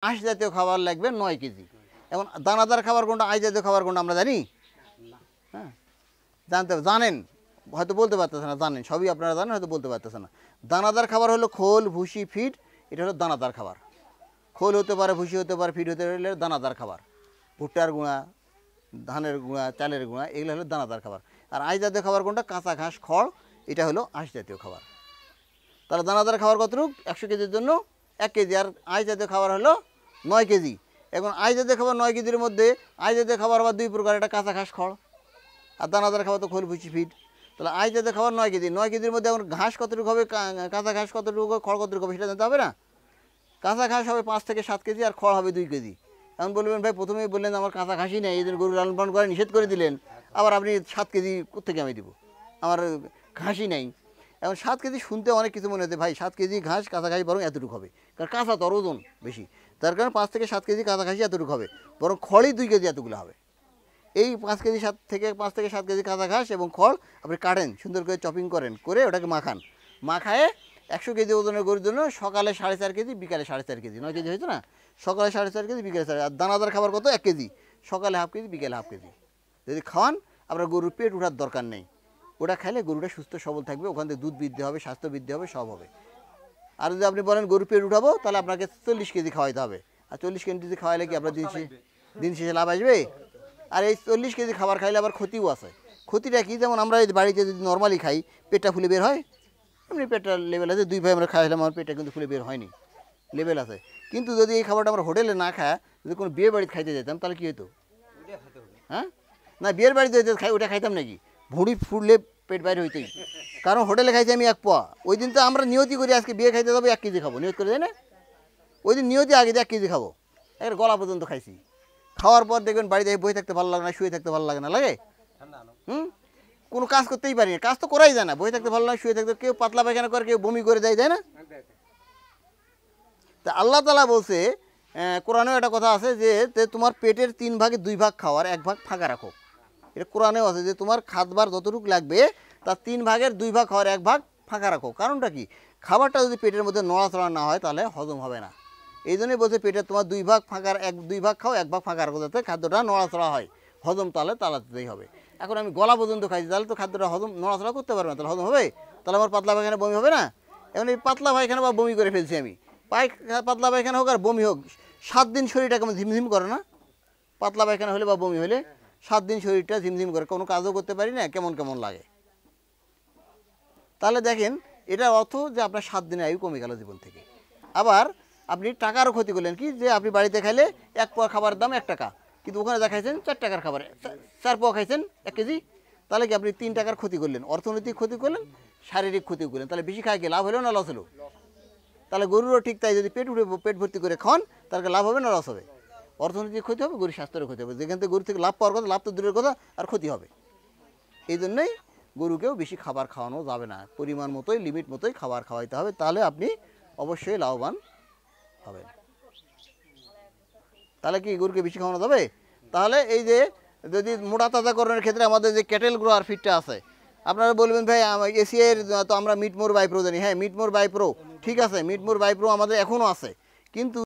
আঁশ জাতীয় খাবার লাগবে 9 কেজি। এখন দানাদার খাবার কোনটা, আঁশ জাতীয় খাবার কোনটা আমরা জানি? হ্যাঁ, জানেন, হয়তো বলতে পারতেছে না, জানেন সবই আপনারা জানেন, হয়তো বলতে পারতেছে না। দানাদার খাবার হলো খোল, ভুসি, ফিড, এটা হলো দানাদার খাবার। খোল হতে পারে, ভুসি হতে পারে, ফিড হতে পারে, দানাদার খাবার। ভুট্টার গুঁড়া, ধানের গুঁড়া, চালের গুঁড়া, এগুলো হলো দানাদার খাবার। আর আঁশ জাতীয় খাবার কোনটা? কাঁচা ঘাস, খড়, এটা হলো আঁশ জাতীয় খাবার। তাহলে দানাদার খাবার কতটুকু? 100 কেজির জন্য 1 কেজি, আর আঁশ জাতীয় খাবার হলো 9 কেজি। এখন আঁশ জাতীয় খাবার 9 কেজির মধ্যে আঁশ জাতীয় খাবার আবার 2 প্রকার, এটা কাঁচা ঘাস, খড়, আর দানাদার খাবার তো খোল, ভুসি, ফিড। তাহলে আঁশ জাতীয় খাবার 9 কেজি, 9 কেজির মধ্যে এখন ঘাস কতটুকু হবে, কাঁচা ঘাস কতটুকু হবে, খড় কতটুকু হবে, সেটা জানতে হবে না? কাঁচা ঘাস হবে 5 থেকে 7 কেজি, আর খড় হবে 2 কেজি। এখন বলবেন ভাই প্রথমেই বললেন আমার কাঁচা ঘাসই নেই, এই জন্য গরু লালন পালন করে নিষেধ করে দিলেন, আবার আপনি 7 কেজি কোত্থেকে আমি দিব, আমার ঘাসই নেই। এখন 7 কেজি শুনতে অনেক কিছু মনে হচ্ছে, ভাই 7 কেজি ঘাস, কাঁচা ঘাস বরং এতটুকু হবে, কারণ কাঁচা তো ওজন বেশি, তার কারণে 5 থেকে 7 কেজি কাঁচা ঘাসই এতটুকু হবে, বরং খড়ই 2 কেজি এতগুলো হবে। এই 5 কেজি 7 থেকে 7 কেজি কাঁচা ঘাস এবং খড় আপনি কাটেন, সুন্দর করে চপিং করেন, করে ওটাকে মাখান, মাখায়ে 100 কেজি ওজনের গরুর জন্য সকালে 4.5 কেজি, বিকালে 4.5 কেজি, 9 কেজি হয়েছে না? সকালে 4.5 কেজি, বিকালে 4, আর দানাদার খাবার কত? 1 কেজি, সকালে হাফ কেজি, বিকালে হাফ কেজি। যদি খাওয়ান, আপনার গরুর পেট উঠার দরকার নেই, ওটা খাইলে গরুটা সুস্থ সবল থাকবে, ওখান থেকে দুধ বৃদ্ধি হবে, স্বাস্থ্য বৃদ্ধি হবে, সব হবে। আর যদি আপনি বলেন গরুর পেট উঠাবো, তাহলে আপনাকে 40 কেজি খাওয়াইতে হবে, আর 40 কেজি খাওয়াইলে কি আপনার দিন শেষে লাভ আসবে? আর এই 40 কেজি খাবার খাইলে আবার ক্ষতিও আছে। ক্ষতিটা কি? যেমন আমরা এই বাড়িতে যদি নর্মালি খাই, পেটটা ফুলে বের হয়, এমনি পেটটা লেভেল আছে, 2 ভাই আমরা খাইলাম, আমার পেটটা কিন্তু ফুলে বের হয়নি, লেভেল আছে। কিন্তু যদি এই খাবারটা আমরা হোটেলে না খায়, যদি কোনো বিয়ে বাড়িতে খাইতে যেতাম, তাহলে কী হতো? হ্যাঁ, না বিয়ের বাড়িতে যেতে ওটা খাইতাম নাকি? ভুঁড়ি ফুললে পেট বাইরে হইতেই, কারণ হোটেলে খাইছি আমি 1 পোয়া। ওই দিন তো আমরা নিয়তি করি আজকে বিয়ে খাইতে যাবো 1 কেজি খাবো, নিয়ত করে যায় না? ওই দিন নিয়তি আগে 1 কেজি খাবো, এর গলা পর্যন্ত খাইছি। খাওয়ার পর দেখবেন বাড়িতে বসে থাকতে ভালো লাগে না, শুয়ে থাকতে ভালো লাগে না, লাগে? কোনো কাজ করতেই পারি না, কাজ তো করাই যায় না, বসে থাকতে ভালো লাগে, শুয়ে থাকতে, কেউ পাতলা পায়খানা করে, কেউ বমি করে দেয়, তাই না? তা আল্লাহ তাআলা বলছে, কোরআনেও একটা কথা আছে যে তোমার পেটের 3 ভাগে 2 ভাগ খাওয়ার 1 ভাগ ফাঁকা রাখো। এটা কোরআনেও আছে যে তোমার খাদ্যবার যতটুকু লাগবে তার 3 ভাগের 2 ভাগ খাওয়ার 1 ভাগ ফাঁকা রাখো। কারণটা কি? খাবারটা যদি পেটের মধ্যে নড়াচড়া না হয় তাহলে হজম হবে না। এই জন্যই বলছে পেটের তোমার 2 ভাগ ফাঁকার 2 ভাগ খাও, 1 ভাগ ফাঁকা রাখো, যাতে খাদ্যটা নড়াচড়া হয়, হজম তাহলে তাড়াতাড়ি হবে। এখন আমি গলা পর্যন্ত খাইছি, তাহলে তো খাদ্যটা হজম নড়াচড়া করতে পারবে না, তাহলে হজম হবে? তাহলে আমার পাতলা পায়খানা বমি হবে না? এখন এই পাতলা পায়খানা বা বমি করে ফেলছি আমি, পাতলা পায়খানা হোক আর বমি হোক, 7 দিন শরীরটা কেমন ঝিমঝিম করে না? পাতলা পায়খানা হলে বা বমি হলে 7 দিন শরীরটা ঝিমঝিম করে, কোনো কাজও করতে পারি না, কেমন কেমন লাগে। তাহলে দেখেন, এটার অর্থ যে আপনার 7 দিনের আয়ু কমে গেল জীবন থেকে। আবার আপনি টাকারও ক্ষতি করলেন, কি যে আপনি বাড়িতে খাইলে 1 পোয়া খাবারের দাম 1 টাকা, কিন্তু ওখানে যা খাইছেন 4 টাকার খাবার, 4 পোয়া খাইছেন 1 কেজি, তাহলে কি আপনি 3 টাকার ক্ষতি করলেন, অর্থনৈতিক ক্ষতি করলেন, শারীরিক ক্ষতি করলেন। তাহলে বেশি খাই কি লাভ হলো না লস হলো? তাহলে গরুরও ঠিক তাই, যদি পেট ভর্তি করে খান, তার লাভ হবে না লস হবে? অর্থনৈতিক ক্ষতি হবে, গরুর স্বাস্থ্যের ক্ষতি হবে। যেখান থেকে গরু থেকে লাভ পাওয়ার কথা, লাভ তো দূরের কথা, আর ক্ষতি হবে। এই জন্যই গরুকেও বেশি খাবার খাওয়ানো যাবে না, পরিমাণ মতোই, লিমিট মতোই খাবার খাওয়াইতে হবে, তাহলে আপনি অবশ্যই লাভবান হবেন। তাহলে কি গরুকে বেশি খাওয়ানো যাবে? তাহলে এই যে যদি মোটা তাজাকরণের ক্ষেত্রে আমাদের যে ক্যাটেল গ্রোয়ার ফিডটা আছে, আপনারা বলবেন ভাই এসিআইয়ের তো আমরা মিটমোর বাই প্রো জানি, হ্যাঁ মিটমোর বাই প্রো ঠিক আছে, মিটমোর বাই প্রো আমাদের এখনও আছে, কিন্তু